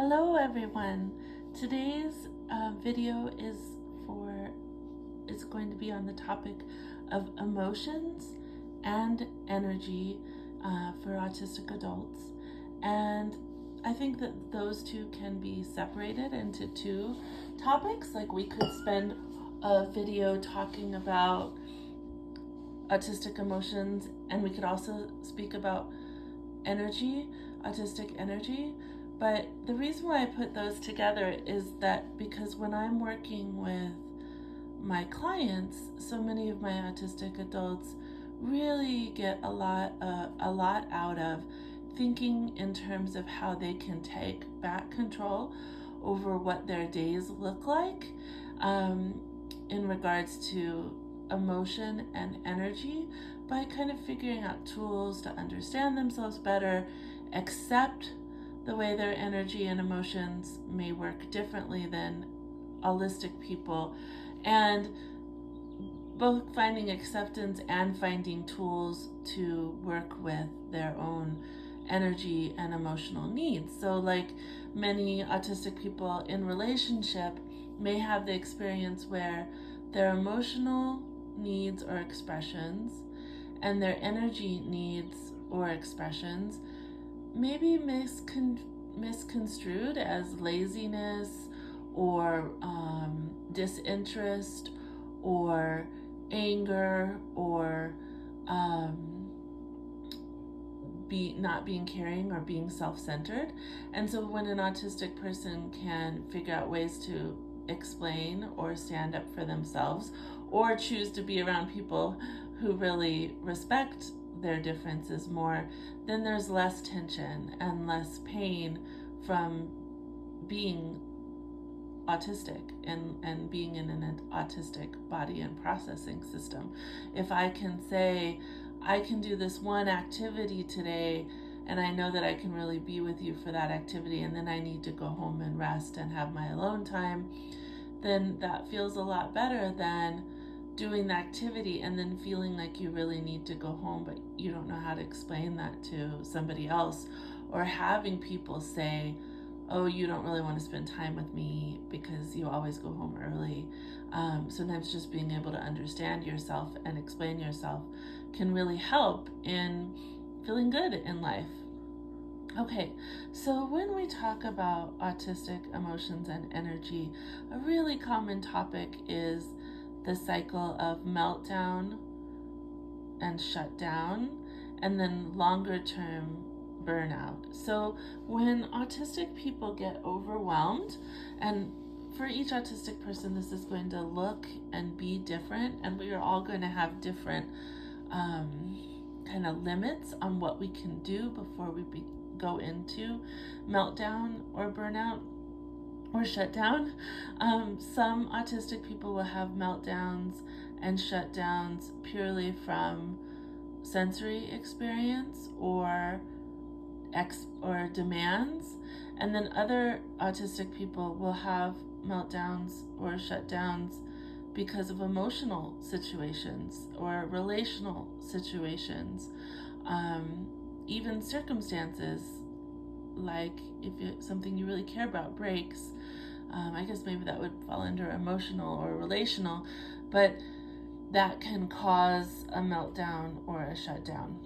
Hello everyone. Today's video is going to be on the topic of emotions and energy for autistic adults. And I think that those two can be separated into two topics. Like we could spend a video talking about autistic emotions, and we could also speak about energy, autistic energy. But the reason why I put those together is that because when I'm working with my clients, so many of my autistic adults really get a lot out of thinking in terms of how they can take back control over what their days look like in regards to emotion and energy, by kind of figuring out tools to understand themselves better, accept the way their energy and emotions may work differently than autistic people, and both finding acceptance and finding tools to work with their own energy and emotional needs. So like many autistic people in relationship may have the experience where their emotional needs or expressions and their energy needs or expressions may be misconstrued as laziness or disinterest or anger or not being caring or being self-centered. And so when an autistic person can figure out ways to explain or stand up for themselves or choose to be around people who really respect their differences more, then there's less tension and less pain from being autistic and being in an autistic body and processing system. If I can say, I can do this one activity today, and I know that I can really be with you for that activity, and then I need to go home and rest and have my alone time, then that feels a lot better than doing the activity and then feeling like you really need to go home, but you don't know how to explain that to somebody else, or having people say, oh, you don't really want to spend time with me because you always go home early. Sometimes just being able to understand yourself and explain yourself can really help in feeling good in life. Okay, so when we talk about autistic emotions and energy, a really common topic is the cycle of meltdown and shutdown, and then longer term burnout. So when autistic people get overwhelmed, and for each autistic person this is going to look and be different, and we are all going to have different kind of limits on what we can do before we go into meltdown or burnout or shutdown. Some autistic people will have meltdowns and shutdowns purely from sensory experience or demands, and then other autistic people will have meltdowns or shutdowns because of emotional situations or relational situations, even circumstances, like if something you really care about breaks. I guess maybe that would fall under emotional or relational, but that can cause a meltdown or a shutdown.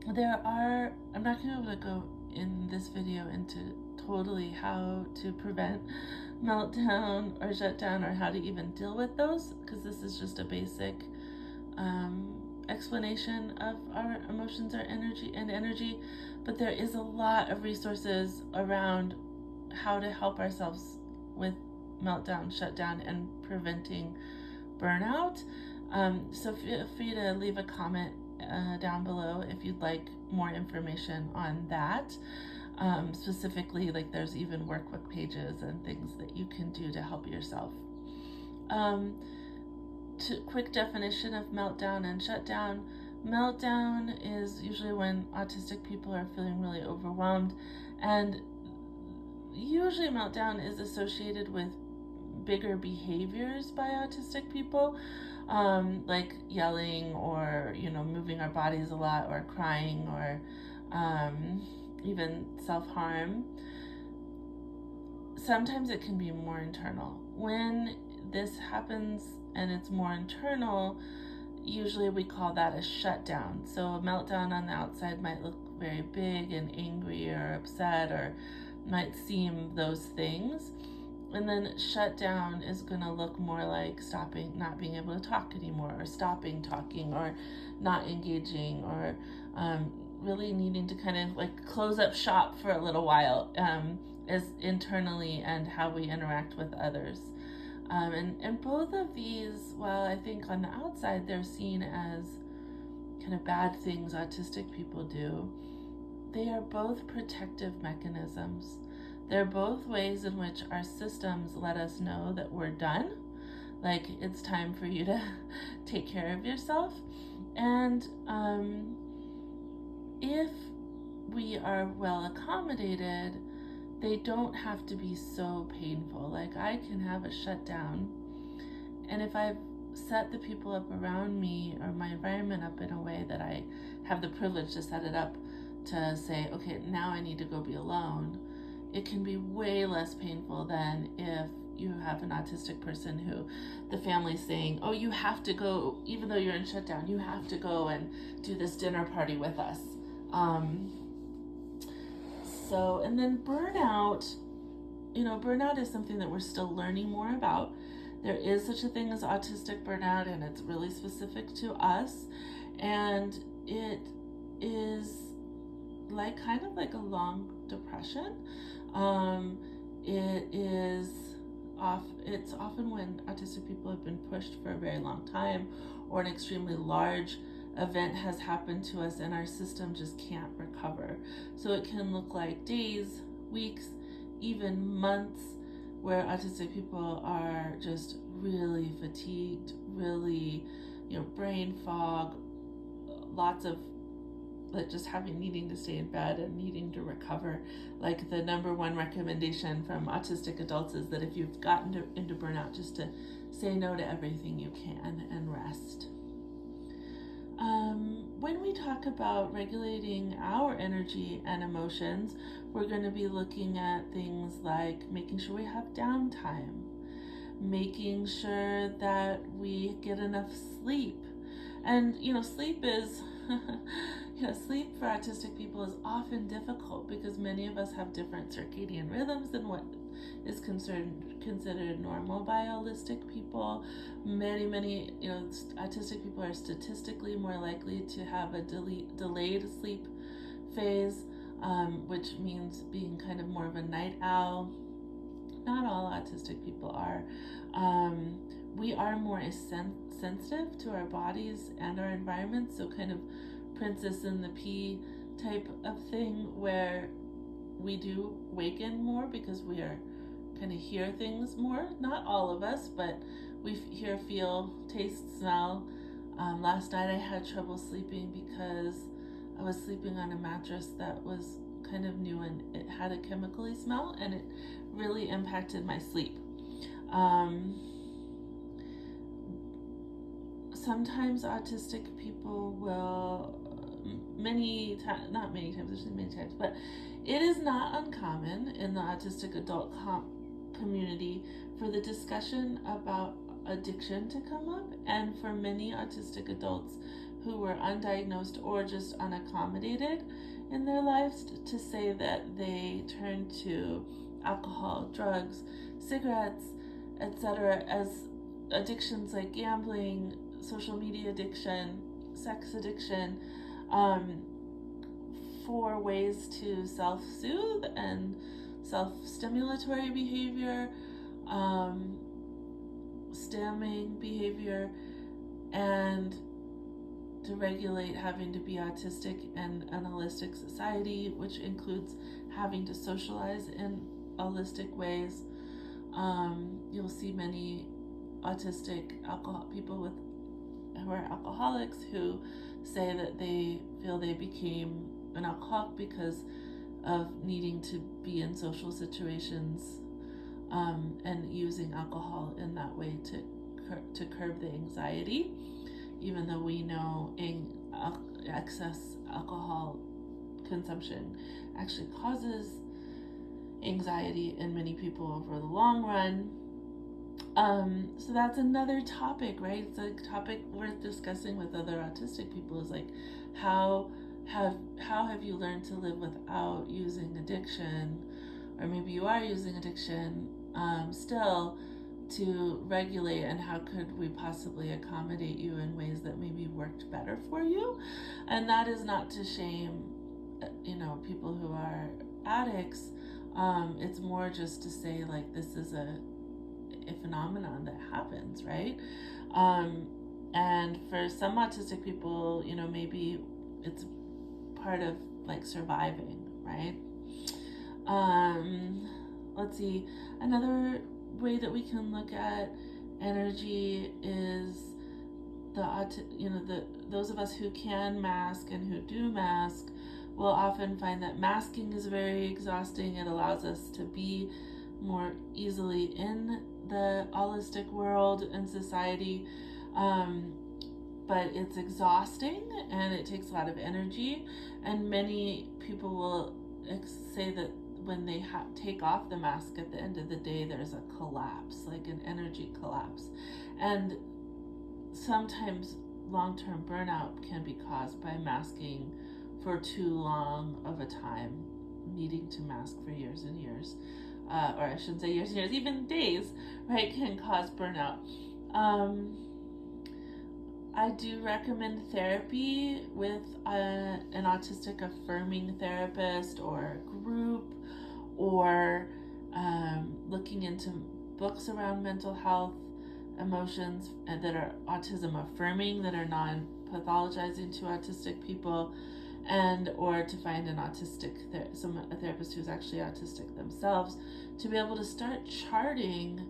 I'm not going to be able to go in this video into totally how to prevent meltdown or shutdown or how to even deal with those, because this is just a basic explanation of our emotions or energy, but there is a lot of resources around how to help ourselves with meltdown, shutdown, and preventing burnout. So feel free to leave a comment down below if you'd like more information on that. Specifically, like there's even workbook pages and things that you can do to help yourself. Quick definition of meltdown and shutdown. Meltdown is usually when autistic people are feeling really overwhelmed, and usually meltdown is associated with bigger behaviors by autistic people, like yelling or moving our bodies a lot, or crying, or even self-harm. sometimes it can be more internal. When this happens and it's more internal, usually we call that a shutdown. So a meltdown on the outside might look very big and angry or upset, or might seem those things. And then shutdown is going to look more like stopping, not being able to talk anymore, or stopping talking, or not engaging, or really needing to kind of like close up shop for a little while, as internally and how we interact with others. And both of these, while I think on the outside they're seen as kind of bad things autistic people do, they are both protective mechanisms. They're both ways in which our systems let us know that we're done, like it's time for you to take care of yourself. And if we are well accommodated, they don't have to be so painful. Like I can have a shutdown, and if I've set the people up around me or my environment up in a way that I have the privilege to set it up to say, okay, now I need to go be alone, it can be way less painful than if you have an autistic person who the family's saying, oh, you have to go, even though you're in shutdown, you have to go and do this dinner party with us. And then burnout, burnout is something that we're still learning more about. There is such a thing as autistic burnout, and it's really specific to us. And it is kind of like a long depression. It's often when autistic people have been pushed for a very long time, or an extremely large event has happened to us and our system just can't recover. So it can look like days, weeks, even months, where autistic people are just really fatigued, really, brain fog, lots of just needing to stay in bed and needing to recover. Like the number one recommendation from autistic adults is that if you've gotten into burnout, just to say no to everything you can and rest. When we talk about regulating our energy and emotions, we're going to be looking at things like making sure we have downtime, making sure that we get enough sleep. And, sleep is, sleep for autistic people is often difficult because many of us have different circadian rhythms than what is considered normal by autistic people. Many, autistic people are statistically more likely to have a delayed sleep phase, which means being kind of more of a night owl. Not all autistic people are. We are more sensitive to our bodies and our environment, so kind of Princess and the Pea type of thing, where we do waken more because we are kind of hear things more. Not all of us, but we hear, feel, taste, smell. Last night I had trouble sleeping because I was sleeping on a mattress that was kind of new and it had a chemically smell, and it really impacted my sleep. Sometimes autistic people will, not many times, there's many times, but it is not uncommon in the autistic adult community for the discussion about addiction to come up, and for many autistic adults who were undiagnosed or just unaccommodated in their lives to say that they turn to alcohol, drugs, cigarettes, etc. as addictions like gambling, social media addiction, sex addiction, for ways to self-soothe and self-stimulatory behavior, stimming behavior, and to regulate having to be autistic in an holistic society, which includes having to socialize in holistic ways. You'll see many autistic people who are alcoholics who say that they feel they became an alcoholic because of needing to be in social situations, and using alcohol in that way to curb the anxiety, even though we know excess alcohol consumption actually causes anxiety in many people over the long run. So that's another topic, right? It's a topic worth discussing with other autistic people, is like how have you learned to live without using addiction, or maybe you are using addiction still, to regulate, and how could we possibly accommodate you in ways that maybe worked better for you. And that is not to shame people who are addicts. It's more just to say, like, this is a phenomenon that happens, right? And for some autistic people, maybe it's part of like surviving, right? Let's see, another way that we can look at energy is those of us who can mask and who do mask will often find that masking is very exhausting. It allows us to be more easily in the holistic world and society, but it's exhausting and it takes a lot of energy. And many people will say that when they take off the mask at the end of the day, there's a collapse, like an energy collapse. And sometimes long-term burnout can be caused by masking for too long of a time, needing to mask for years and years. Or I shouldn't say years and years, even days, right, can cause burnout. I do recommend therapy with an autistic affirming therapist or group, or looking into books around mental health, emotions that are autism affirming, that are non-pathologizing to autistic people, and or to find an autistic a therapist who's actually autistic themselves, to be able to start charting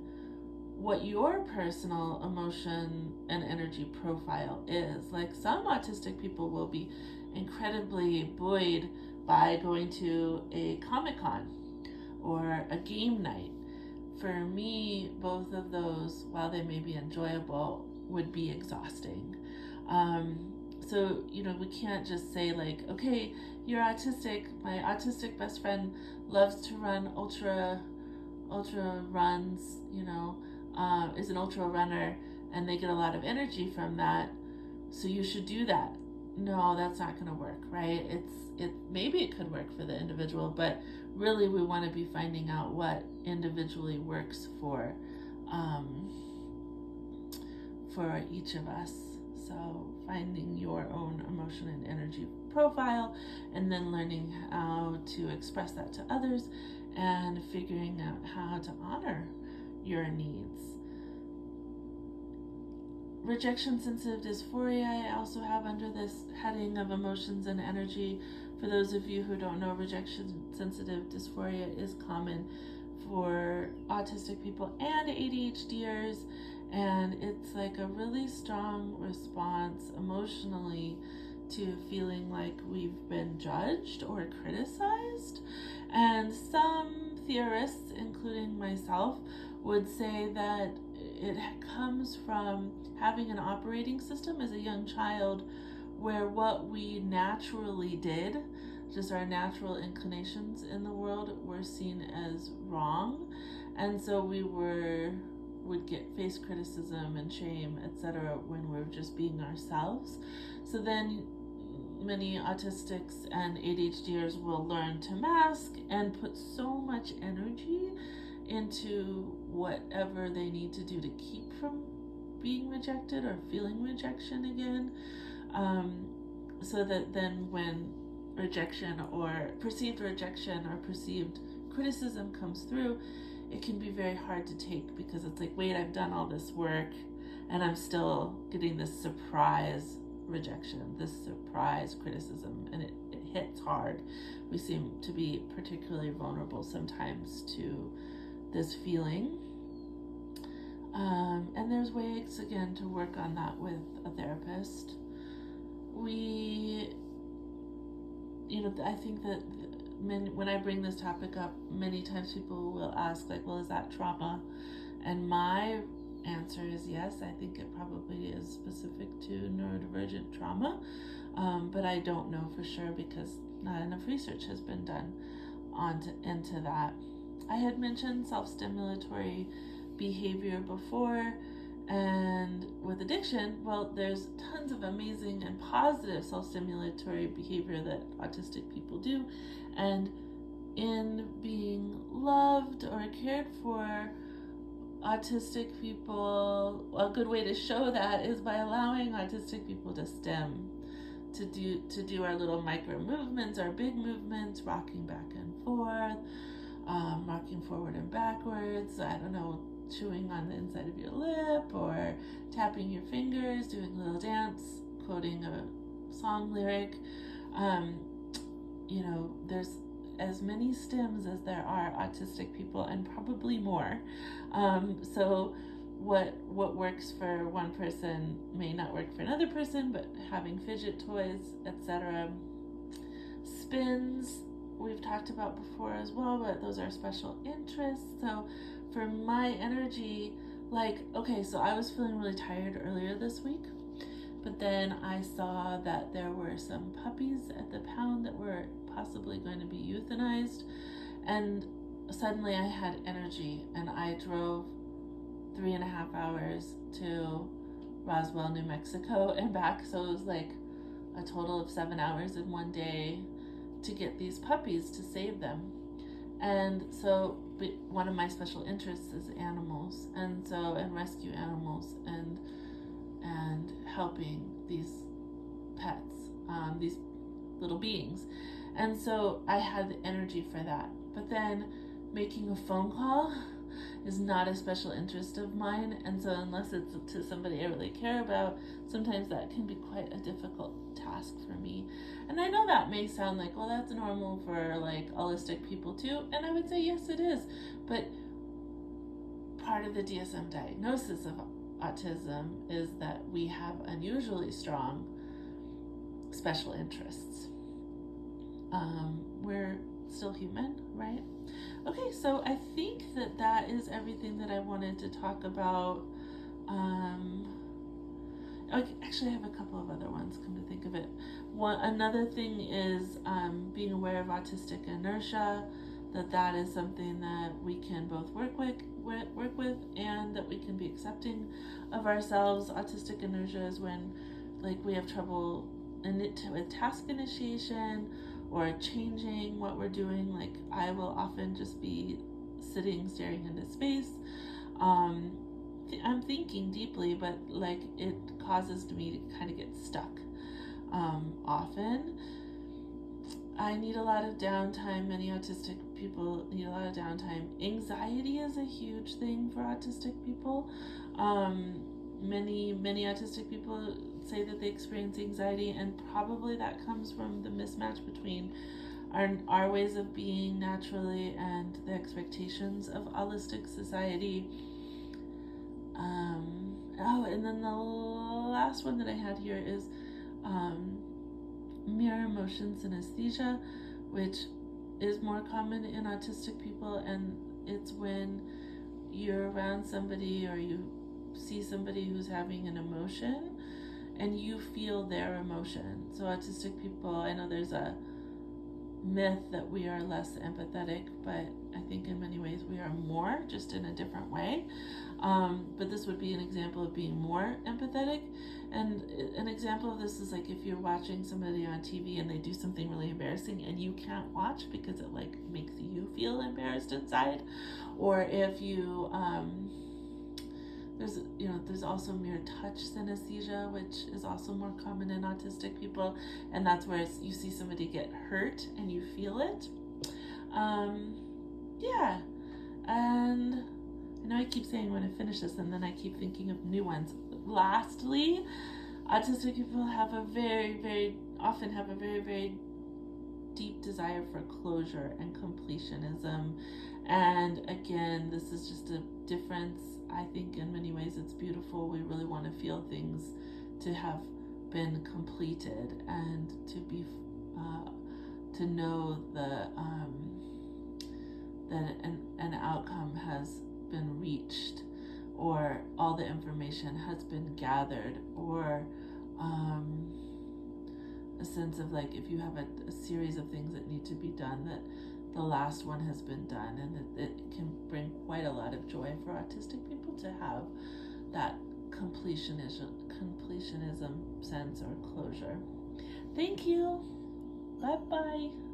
what your personal emotion and energy profile is. Like, some autistic people will be incredibly buoyed by going to a Comic-Con or a game night. For me, both of those, while they may be enjoyable, would be exhausting. So, we can't just say, like, okay, you're autistic. My autistic best friend loves to run ultra runs, is an ultra runner, and they get a lot of energy from that, so you should do that. No, that's not going to work, right? Maybe it could work for the individual, but really we want to be finding out what individually works for each of us. So finding your own emotion and energy profile, and then learning how to express that to others, and figuring out how to honor your needs. Rejection sensitive dysphoria I also have under this heading of emotions and energy. For those of you who don't know, rejection sensitive dysphoria is common for autistic people and ADHDers, and it's like a really strong response emotionally to feeling like we've been judged or criticized. And some theorists, including myself, would say that it comes from having an operating system as a young child where what we naturally did, just our natural inclinations in the world, were seen as wrong. And so we would face criticism and shame, etc., when we're just being ourselves. So then many autistics and ADHDers will learn to mask and put so much energy into whatever they need to do to keep from being rejected or feeling rejection again, so that then when rejection or perceived criticism comes through, it can be very hard to take, because it's like, wait, I've done all this work and I'm still getting this surprise rejection, this surprise criticism, and it hits hard. We seem to be particularly vulnerable sometimes to this feeling. And there's ways, again, to work on that with a therapist. I think that when I bring this topic up, many times people will ask, like, well, is that trauma? And my answer is yes. I think it probably is specific to neurodivergent trauma, but I don't know for sure, because not enough research has been done into that. I had mentioned self-stimulatory behavior before, and with addiction, well, there's tons of amazing and positive self-stimulatory behavior that autistic people do, and in being loved or cared for, autistic people, a good way to show that is by allowing autistic people to stim, to do our little micro movements, our big movements, rocking back and forth, rocking forward and backwards, I don't know, chewing on the inside of your lip, or tapping your fingers, doing a little dance, quoting a song lyric. There's as many stims as there are autistic people, and probably more. So what works for one person may not work for another person, but having fidget toys, etc. Spins, we've talked about before as well, but those are special interests. So for my energy, so I was feeling really tired earlier this week, but then I saw that there were some puppies at the pound that were possibly going to be euthanized, and suddenly I had energy, and I drove 3.5 hours to Roswell, New Mexico and back. So it was like a total of 7 hours in one day to get these puppies, to save them. And so one of my special interests is animals, and rescue animals, and helping these pets, these little beings. And so I had the energy for that. But then making a phone call is not a special interest of mine, and so unless it's to somebody I really care about, sometimes that can be quite a difficult task for me. And I know that may sound like, well, that's normal for like autistic people too, and I would say yes, it is. But part of the DSM diagnosis of autism is that we have unusually strong special interests. We're still human, right? Okay, so I think that is everything that I wanted to talk about. Actually, I have a couple of other ones, come to think of it. Another thing is being aware of autistic inertia, that is something that we can both work with, and that we can be accepting of ourselves. Autistic inertia is when we have trouble with task initiation, or changing what we're doing. I will often just be sitting, staring into space. I'm thinking deeply, but it causes me to kind of get stuck. Often, I need a lot of downtime. Many autistic people need a lot of downtime. Anxiety is a huge thing for autistic people. Many autistic people say that they experience anxiety, and probably that comes from the mismatch between our ways of being naturally and the expectations of holistic society. And then the last one that I had here is mirror emotion synesthesia, which is more common in autistic people, and it's when you're around somebody or you see somebody who's having an emotion and you feel their emotion. So autistic people, I know there's a myth that we are less empathetic, but I think in many ways we are more, just in a different way. But this would be an example of being more empathetic. And an example of this is if you're watching somebody on TV and they do something really embarrassing and you can't watch because it makes you feel embarrassed inside, or if you there's also mere touch synesthesia, which is also more common in autistic people, and that's where you see somebody get hurt and you feel it. And I know I keep saying I'm going to finish this, and then I keep thinking of new ones. Lastly, autistic people have a very deep desire for closure and completionism. And again, this is just a difference. I think in many ways it's beautiful. We really want to feel things to have been completed, and to be to know that an outcome has been reached, or all the information has been gathered, or a sense of if you have a series of things that need to be done, the last one has been done, and it can bring quite a lot of joy for autistic people to have that completionism sense or closure. Thank you. Bye bye.